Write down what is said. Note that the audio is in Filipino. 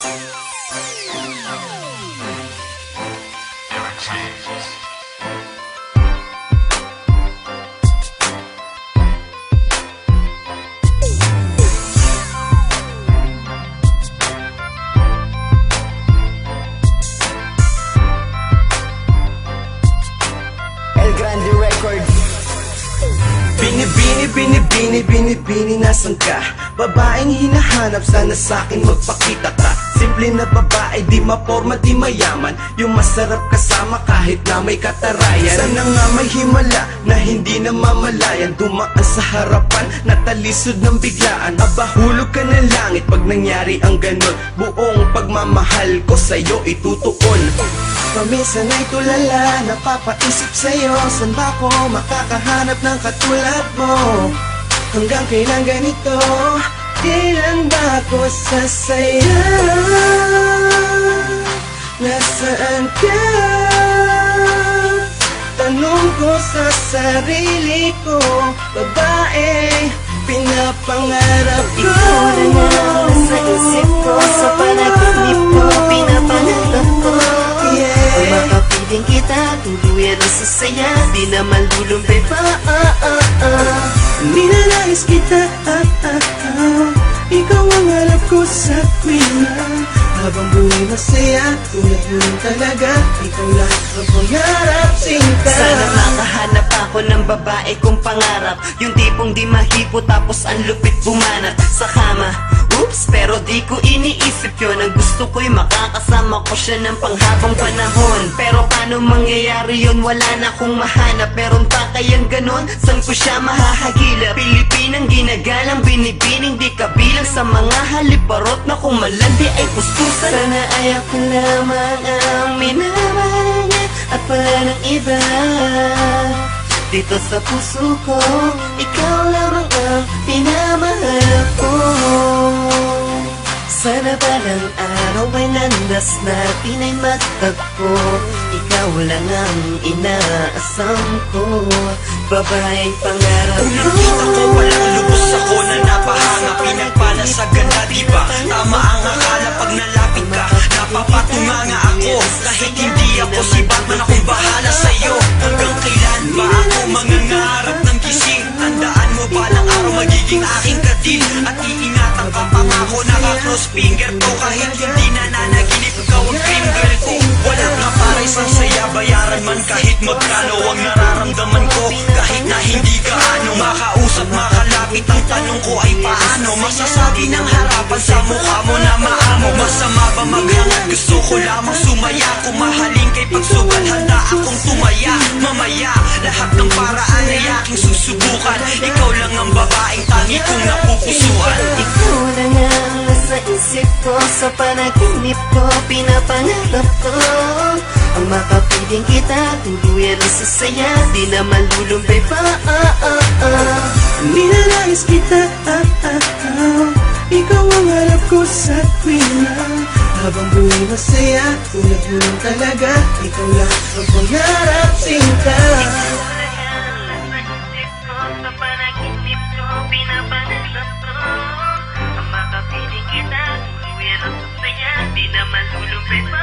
El Grande Records. Binibini, nasan ka? Babaeng hinahanap, sana sa'kin magpakita ka. Simple na babae, di maporma, di mayaman. Yung masarap kasama kahit na may katarayan. Sana nga may himala na hindi na mamalayan. Dumaan sa harapan, natalisod ng biglaan. Aba, hulog ka ng langit pag nangyari ang ganon. Buong pagmamahal ko sa'yo itutuon. Paminsan ay tulala, napapaisip sa'yo. Saan ba ko makakahanap ng katulad mo? Hanggang kailan ganito? Kailan ba ako sasaya? Nasaan ka? Tanong ko sa sarili ko, babae, pinapangarap ko. Ikaw na nga sa isip ko, sa panaginip ko, pinapangarap ko. Kung makapiling kita, tuluyan ang sasaya, di na malulumbay pa. Ninanais kita, ikaw ang harap ko sa tuwina. Habang buhay masaya, tulad mo rin talaga. Ikaw lang ang pangarap, sinta. Sana makahanap ako ng babae kong pangarap, yung tipong di mahipo tapos ang lupit bumanat sa kama. Oops, pero di ko iniisip yun. Ang gusto ko'y makakasama ko siya ng panghabang panahon. Pero paano mangyayari yun? Wala na akong mahanap. Meron pa kayang ganon? Saan ko siya mahahagilap? Pilipinang ginagalang, binibining di kabilang sa mga haliparot na kung malandi ay pustusan. Sana ay ako lamang ang minamahal niya at wala ng iba. Dito sa puso ko, ikaw lamang ang pinamahal ko. Sana balang araw ay landas natin ay magtagpo. Ikaw lang ang inaasam ko, babaeng pangarap ko. Unang kita ko, walang lubos ako na napahanga. Pinagpala sa ganda, diba? Tama ang akala pag nalapit ka. Napapatunganga ako, kahit hindi ako si Batman, akong bahala sa'yo. Hanggang kailan ba ako mangangarap ng gising? Tandaan mo balang araw magiging aking kadil. At iingatan ka pangako, naka-cross finger ko. Kahit hindi na nanaginip, ikaw ang dream girl ko. Wala nga para isang saya, bayaran man kahit magkano ang nararamdaman ko. Kahit na hindi gaano makausap, makalapit, ang tanong ko ay paano masasabi ng harapan sa mukha mo na maamo? Masama ba maghangat? Gusto ko lamang sumaya. Kung mahalin kay pagsugal, handa akong tumaya. Mamaya, lahat ng paraan ay aking susubukan. Ikaw lang ang babaeng tangi kong napupusuan. Ikaw na nga ang nasa isip ko, sa panaginip ko, pinapangarap ko. Ang makapiling kita, tuluyan ang sasaya, di na malulumbay pa. Ninanais kita, ikaw ang harap ko sa tuwina. Habang buhay masaya, tulad mo lang talaga. Ikaw lang ang pangarap, sinta. Sa panaginip ko, pinapangarap ko. Ang makapiling kita, tuluyan ang sasaya, di na malulumbay pa.